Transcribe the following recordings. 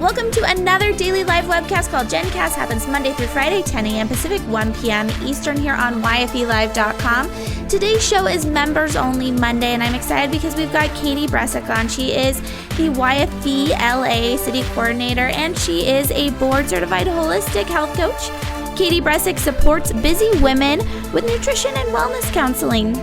Welcome to another daily live webcast called Jencast. Happens Monday through Friday, 10 a.m. Pacific, 1 p.m. Eastern here on yfelive.com. Today's show is Members Only Monday, and I'm excited because we've got Katie Bresic on. She is the YFE LA City Coordinator, and she is a board-certified holistic health coach. Katie Bresic supports busy women with nutrition and wellness counseling.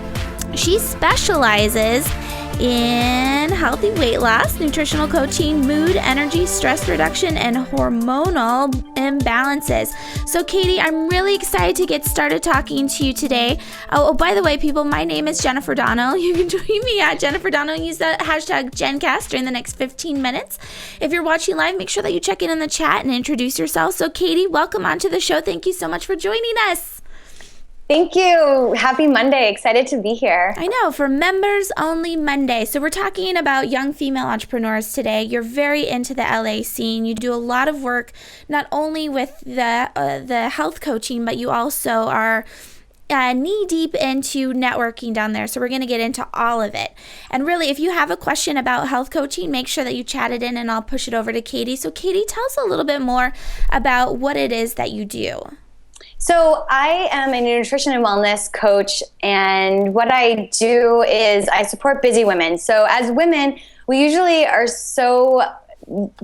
She specializes in healthy weight loss, nutritional coaching, mood, energy, stress reduction, and hormonal imbalances. So Katie, I'm really excited to get started talking to you today. Oh, by the way, people, my name is Jennifer Donogh. You can tweet me at Jennifer Donogh. Use the hashtag Jencast during the next 15 minutes. If you're watching live, make sure that you check in the chat and introduce yourself. So Katie, welcome onto the show. Thank you so much for joining us. Thank you. Happy Monday. Excited to be here. I know, for Members Only Monday. So we're talking about young female entrepreneurs today. You're very into the LA scene. You do a lot of work, not only with the health coaching, but you also are knee deep into networking down there. So we're going to get into all of it. And really, if you have a question about health coaching, make sure that you chat it in and I'll push it over to Katie. So Katie, tell us a little bit more about what it is that you do. So I am a nutrition and wellness coach, and what I do is I support busy women. So as women, we usually are so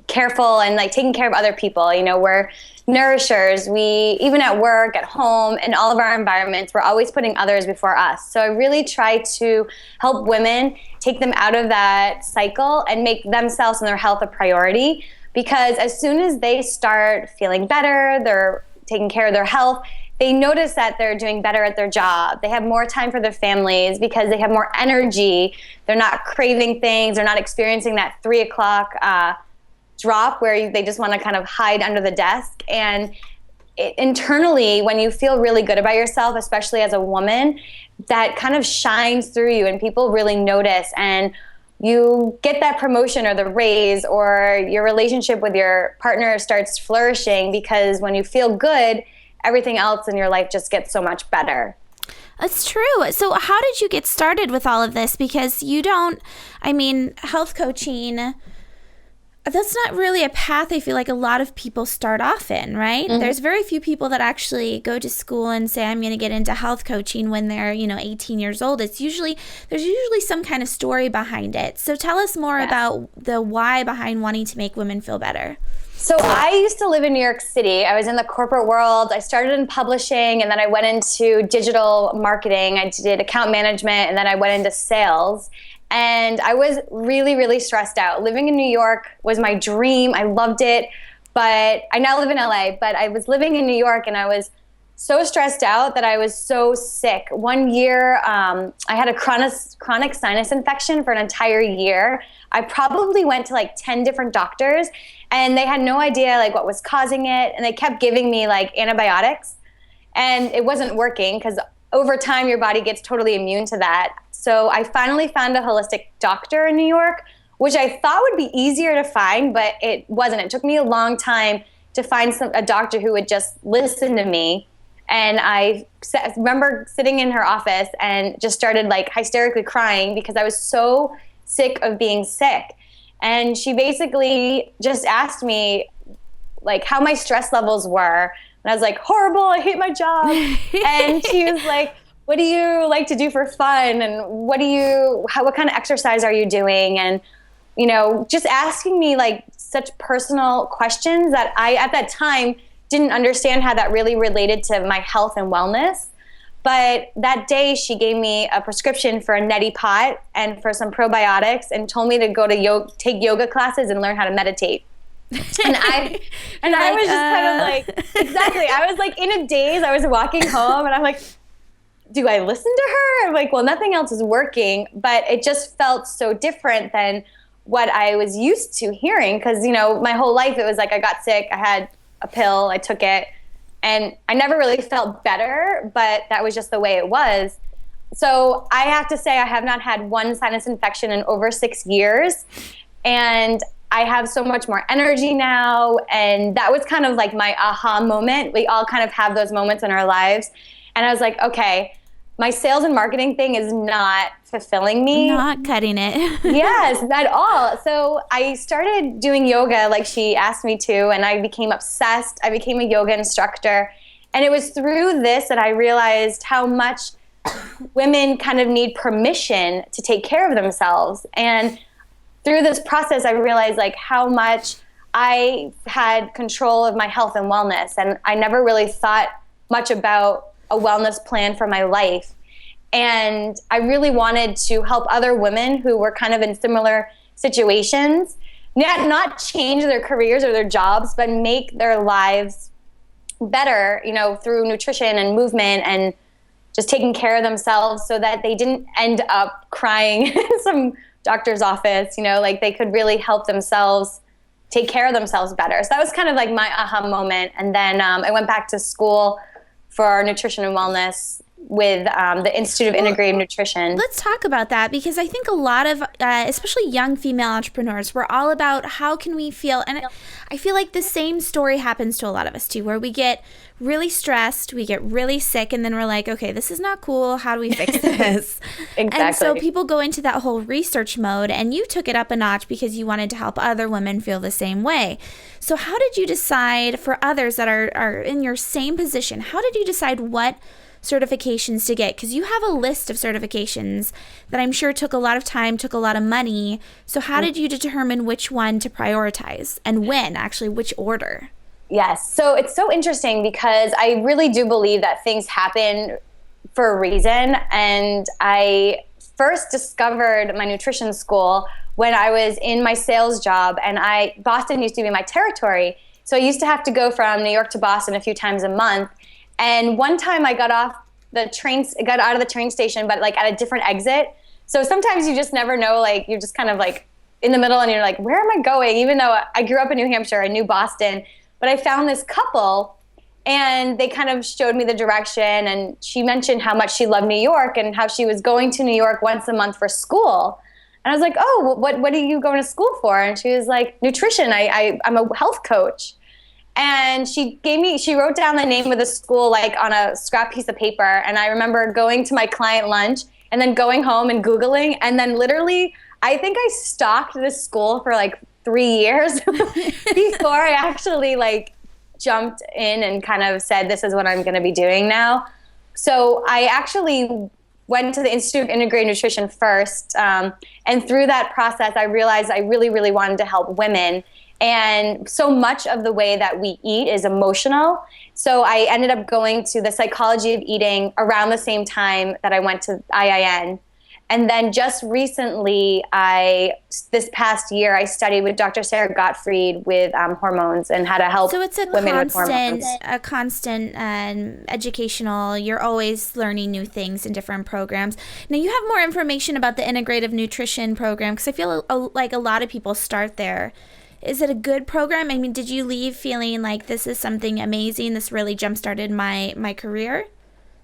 careful and like taking care of other people. You know, we're nourishers. We, even at work, at home, in all of our environments, we're always putting others before us. So I really try to help women take them out of that cycle and make themselves and their health a priority, because as soon as they start feeling better, they're taking care of their health, they notice that they're doing better at their job. They have more time for their families because they have more energy. They're not craving things. They're not experiencing that 3 o'clock drop where they just want to kind of hide under the desk. And internally, when you feel really good about yourself, especially as a woman, that kind of shines through you and people really notice, and you get that promotion or the raise, or your relationship with your partner starts flourishing, because when you feel good, everything else in your life just gets so much better. That's true. So how did you get started with all of this? Because health coaching, that's not really a path I feel like a lot of people start off in, right? Mm-hmm. There's very few people that actually go to school and say, I'm going to get into health coaching when they're, 18 years old. There's usually some kind of story behind it. So tell us more about the why behind wanting to make women feel better. So I used to live in New York City. I was in the corporate world. I started in publishing, and then I went into digital marketing. I did account management, and then I went into sales. And I was really, really stressed out. Living in New York was my dream. I loved it. But I now live in LA, but I was living in New York, and I was so stressed out that I was so sick. One year, I had a chronic sinus infection for an entire year. I probably went to like 10 different doctors, and they had no idea like what was causing it. And they kept giving me like antibiotics, and it wasn't working, because over time your body gets totally immune to that. So I finally found a holistic doctor in New York, which I thought would be easier to find, but it wasn't. It took me a long time to find a doctor who would just listen to me. And I remember sitting in her office and just started like hysterically crying because I was so sick of being sick. And she basically just asked me like how my stress levels were. And I was like, horrible, I hate my job. And she was like, what do you like to do for fun? And what kind of exercise are you doing? And, just asking me like such personal questions that I, at that time, didn't understand how that really related to my health and wellness. But that day she gave me a prescription for a neti pot and for some probiotics, and told me to go to take yoga classes and learn how to meditate. And I was just kind of like, exactly. I was like in a daze. I was walking home and I'm like, do I listen to her? I'm like, well, nothing else is working, but it just felt so different than what I was used to hearing. Cause my whole life, it was like, I got sick, I had a pill, I took it, and I never really felt better, but that was just the way it was. So I have to say I have not had one sinus infection in over 6 years. And I have so much more energy now. And that was kind of like my aha moment. We all kind of have those moments in our lives. And I was like, okay, my sales and marketing thing is not fulfilling me. Not cutting it. Yes, at all. So I started doing yoga like she asked me to, and I became obsessed. I became a yoga instructor. And it was through this that I realized how much women kind of need permission to take care of themselves. And through this process, I realized like how much I had control of my health and wellness. And I never really thought much about a wellness plan for my life. And I really wanted to help other women who were kind of in similar situations, not change their careers or their jobs, but make their lives better, through nutrition and movement and just taking care of themselves so that they didn't end up crying in some doctor's office, like they could really help themselves take care of themselves better. So that was kind of like my aha moment. And then I went back to school for nutrition and wellness with the Institute of Integrative Nutrition. Let's talk about that, because I think a lot of, especially young female entrepreneurs, we're all about how can we feel, and I feel like the same story happens to a lot of us too, where we get really stressed, we get really sick, and then we're like, okay, this is not cool, how do we fix this? Exactly. And so people go into that whole research mode, and you took it up a notch because you wanted to help other women feel the same way. So how did you decide, for others that are in your same position, how did you decide what certifications to get? Because you have a list of certifications that I'm sure took a lot of time, took a lot of money. So how did you determine which one to prioritize and when, actually, which order? Yes. So it's so interesting because I really do believe that things happen for a reason. And I first discovered my nutrition school when I was in my sales job, and Boston used to be my territory. So I used to have to go from New York to Boston a few times a month. And one time I got out of the train station, but like at a different exit. So sometimes you just never know, like you're just kind of like in the middle and you're like, where am I going? Even though I grew up in New Hampshire, I knew Boston, but I found this couple and they kind of showed me the direction, and she mentioned how much she loved New York and how she was going to New York once a month for school. And I was like, oh, what are you going to school for? And she was like, nutrition. I'm a health coach. And she wrote down the name of the school like on a scrap piece of paper. And I remember going to my client lunch and then going home and Googling. And then literally, I think I stalked this school for like 3 years before I actually like jumped in and kind of said, this is what I'm going to be doing now. So I actually went to the Institute of Integrative Nutrition first. And through that process, I realized I really, really wanted to help women. And so much of the way that we eat is emotional. So I ended up going to the psychology of eating around the same time that I went to IIN. And then just recently, this past year, I studied with Dr. Sarah Gottfried with hormones and how to help women with hormones. So it's a constant educational, you're always learning new things in different programs. Now, you have more information about the integrative nutrition program, because I feel like a lot of people start there. Is it a good program? I mean, did you leave feeling like this is something amazing, this really jump-started my career?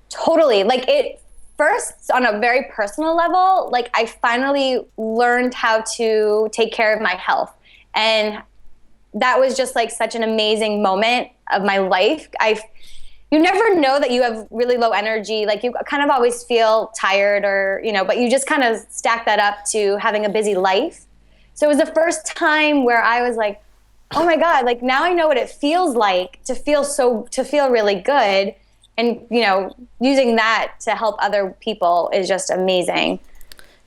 Totally. Like it first, on a very personal level, like I finally learned how to take care of my health. And that was just like such an amazing moment of my life. You never know that you have really low energy. Like you kind of always feel tired or, but you just kind of stack that up to having a busy life. So it was the first time where I was like, oh my God, like now I know what it feels like to feel really good. And, using that to help other people is just amazing.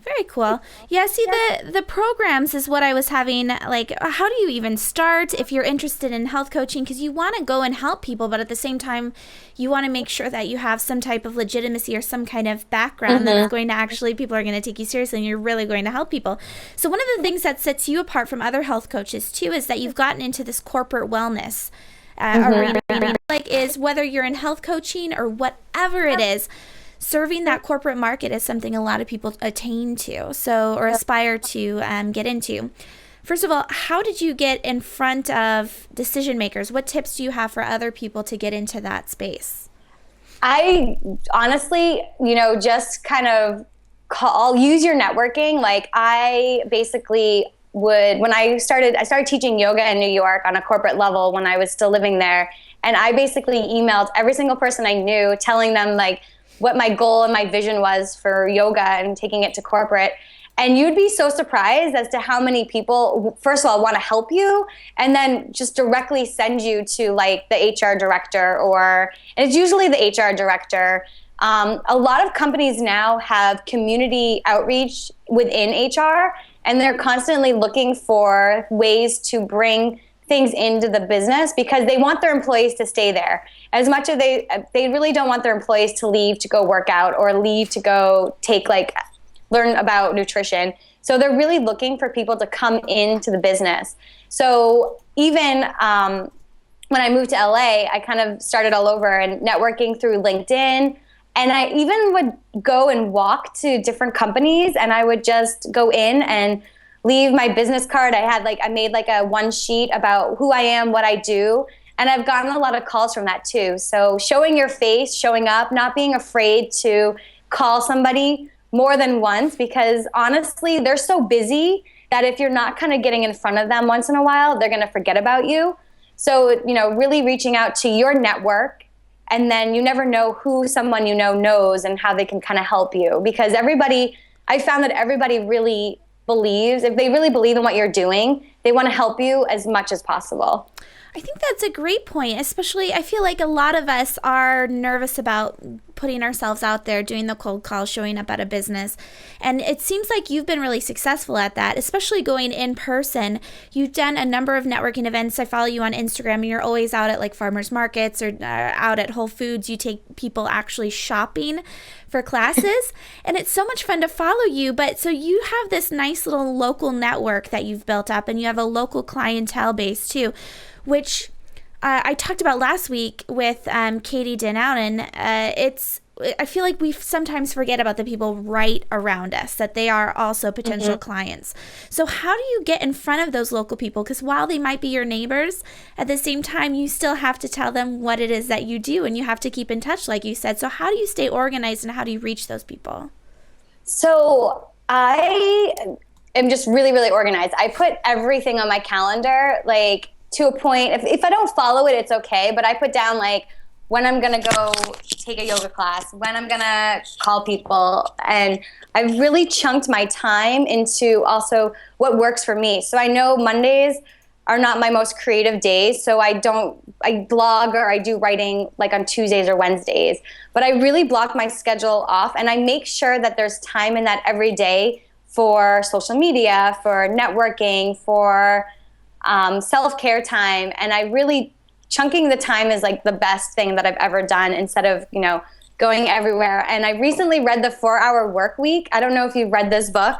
Very cool. Yeah, see, the programs is what I was having, like, how do you even start if you're interested in health coaching? Because you want to go and help people, but at the same time, you want to make sure that you have some type of legitimacy or some kind of background that is going to actually, people are going to take you seriously and you're really going to help people. So one of the things that sets you apart from other health coaches, too, is that you've gotten into this corporate wellness arena. Like, is whether you're in health coaching or whatever it is, serving that corporate market is something a lot of people attain to, or aspire to get into. First of all, how did you get in front of decision makers? What tips do you have for other people to get into that space? I honestly, just kind of I'll use your networking. Like I basically when I started teaching yoga in New York on a corporate level when I was still living there. And I basically emailed every single person I knew telling them like, what my goal and my vision was for yoga and taking it to corporate. And you'd be so surprised as to how many people, first of all, want to help you, and then just directly send you to like the HR director, and it's usually the HR director. A lot of companies now have community outreach within HR, and they're constantly looking for ways to bring things into the business because they want their employees to stay there. As much as they really don't want their employees to leave to go work out or leave to go learn about nutrition. So they're really looking for people to come into the business. So even when I moved to LA, I kind of started all over and networking through LinkedIn. And I even would go and walk to different companies, and I would just go in and leave my business card. I made like a one sheet about who I am, what I do. And I've gotten a lot of calls from that too. So showing your face, showing up, not being afraid to call somebody more than once, because honestly, they're so busy that if you're not kind of getting in front of them once in a while, they're going to forget about you. So, really reaching out to your network, and then you never know who someone knows and how they can kind of help you. Because I found that everybody really believes, if they really believe in what you're doing, they want to help you as much as possible. I think that's a great point, especially I feel like a lot of us are nervous about putting ourselves out there, doing the cold call, showing up at a business. And it seems like you've been really successful at that, especially going in person. You've done a number of networking events. I follow you on Instagram, and you're always out at like farmers markets or out at Whole Foods. You take people actually shopping for classes, and it's so much fun to follow you. But so you have this nice little local network that you've built up, and you have a local clientele base too, which I talked about last week with Katie Denowden. I feel like we sometimes forget about the people right around us, that they are also potential clients. So how do you get in front of those local people? Because while they might be your neighbors, at the same time, you still have to tell them what it is that you do, and you have to keep in touch, like you said. So how do you stay organized, and how do you reach those people? So I am just really, really organized. I put everything on my calendar, like to a point. If I don't follow it, it's okay. But I put down like when I'm going to go take a yoga class, when I'm going to call people. And I've really chunked my time into also what works for me. So I know Mondays are not my most creative days. So I blog or I do writing like on Tuesdays or Wednesdays. But I really block my schedule off, and I make sure that there's time in that every day for social media, for networking, for self-care time. And I really, chunking the time is like the best thing that I've ever done, instead of, going everywhere. And I recently read the 4-Hour Work Week. I don't know if you've read this book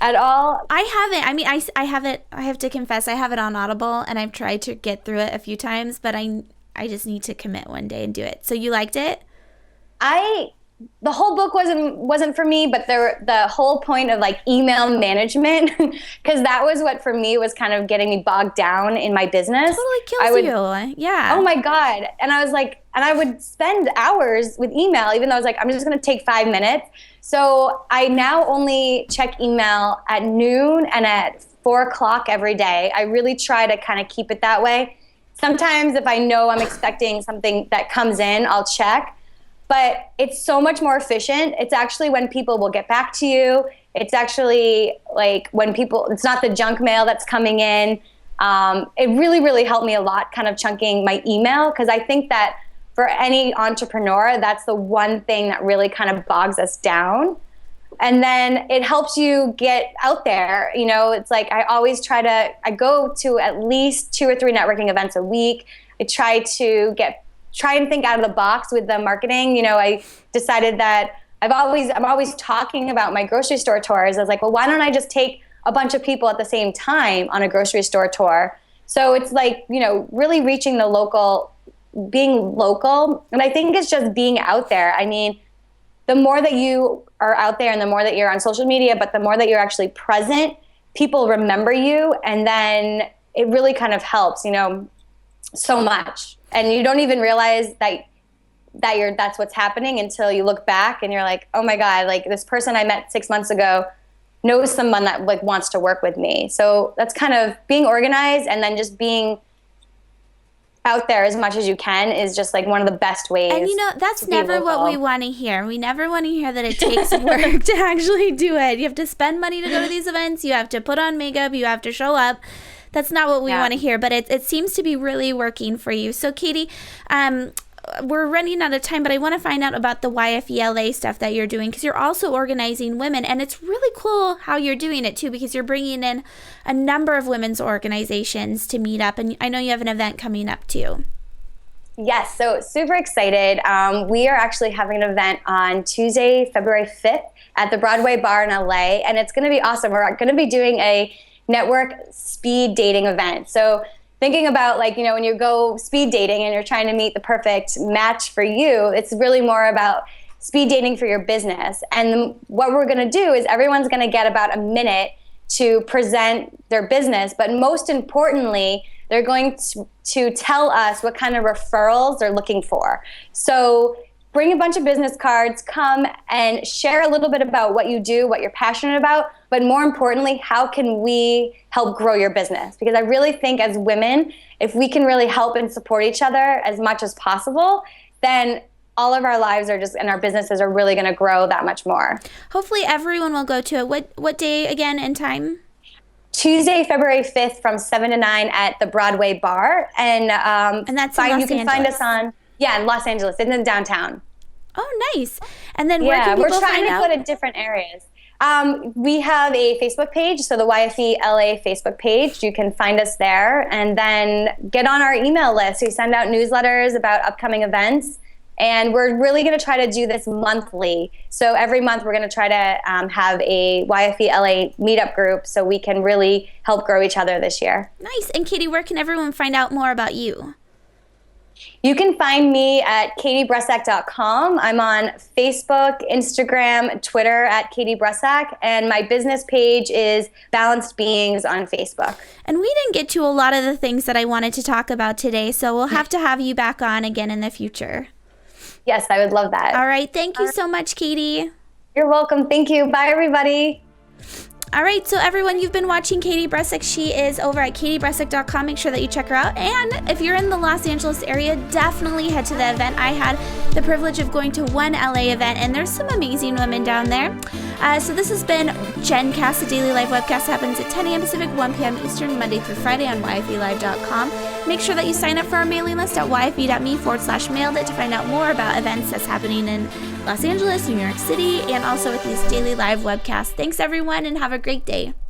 at all. I haven't. I mean, I have it. I have to confess, I have it on Audible, and I've tried to get through it a few times, but I just need to commit one day and do it. So you liked it? The whole book wasn't for me, but the whole point of like email management, because that was what for me was kind of getting me bogged down in my business. Totally kills you. Yeah. Oh my God. And I was like, and I would spend hours with email, even though I was like, I'm just going to take 5 minutes. So I now only check email at noon and at 4:00 every day. I really try to kind of keep it that way. Sometimes if I know I'm expecting something that comes in, I'll check. But it's so much more efficient. It's actually when people will get back to you. It's actually like it's not the junk mail that's coming in. It really, really helped me a lot, kind of chunking my email, because I think that for any entrepreneur, that's the one thing that really kind of bogs us down. And then it helps you get out there. It's like I go to at least 2 or 3 networking events a week. I try and think out of the box with the marketing. I decided that I'm always talking about my grocery store tours. I was like, well, why don't I just take a bunch of people at the same time on a grocery store tour? So it's like, really reaching the local, being local. And I think it's just being out there. I mean, the more that you are out there and the more that you're on social media, but the more that you're actually present, people remember you. And then it really kind of helps, so much. And you don't even realize that's what's happening until you look back and you're like, oh my God, like this person I met 6 months ago knows someone that like wants to work with me. So that's kind of being organized, and then just being out there as much as you can is just like one of the best ways. And that's never what we want to hear. We never want to hear that it takes work to actually do it. You have to spend money to go to these events. You have to put on makeup. You have to show up. That's not what we want to hear, but it seems to be really working for you. So Katie, we're running out of time, but I want to find out about the YFELA stuff that you're doing, because you're also organizing women, and it's really cool how you're doing it too, because you're bringing in a number of women's organizations to meet up, and I know you have an event coming up too. Yes, so super excited. We are actually having an event on Tuesday, February 5th at the Broadway Bar in LA, and it's going to be awesome. We're going to be doing a network speed dating event. So thinking about when you go speed dating and you're trying to meet the perfect match for you, it's really more about speed dating for your business. And what we're going to do is everyone's going to get about a minute to present their business, but most importantly, they're going to tell us what kind of referrals they're looking for. So bring a bunch of business cards, come and share a little bit about what you do, what you're passionate about, but more importantly, how can we help grow your business? Because I really think as women, if we can really help and support each other as much as possible, then all of our lives and our businesses are really going to grow that much more. Hopefully everyone will go to it. What day again and time? Tuesday, February 5th from 7 to 9 at the Broadway Bar. And that's in Los you can Angeles. Find us on, in Los Angeles, in the downtown. Oh, nice. And then where can people we're trying find to out? put it different areas. We have a Facebook page, so the YFE LA Facebook page. You can find us there, and then get on our email list. We send out newsletters about upcoming events, and we're really going to try to do this monthly. So every month we're going to try to have a YFE LA meetup group so we can really help grow each other this year. Nice. And Katie, where can everyone find out more about you? You can find me at katiebrusak.com. I'm on Facebook, Instagram, Twitter at Katie Brusak, and my business page is Balanced Beings on Facebook. And we didn't get to a lot of the things that I wanted to talk about today, so we'll have to have you back on again in the future. Yes, I would love that. All right. Thank you so much, Katie. You're welcome. Thank you. Bye, everybody. All right, so everyone, you've been watching Katie Brusak. She is over at katiebrusak.com. Make sure that you check her out. And if you're in the Los Angeles area, definitely head to the event. I had the privilege of going to one LA event, and there's some amazing women down there. So this has been Jenn Cast, the daily live webcast happens at 10 a.m. Pacific, 1 p.m. Eastern, Monday through Friday on yfelive.com. Make sure that you sign up for our mailing list at yfe.me/mailed it to find out more about events that's happening in Los Angeles, New York City, and also with these daily live webcasts. Thanks, everyone, and have a great day.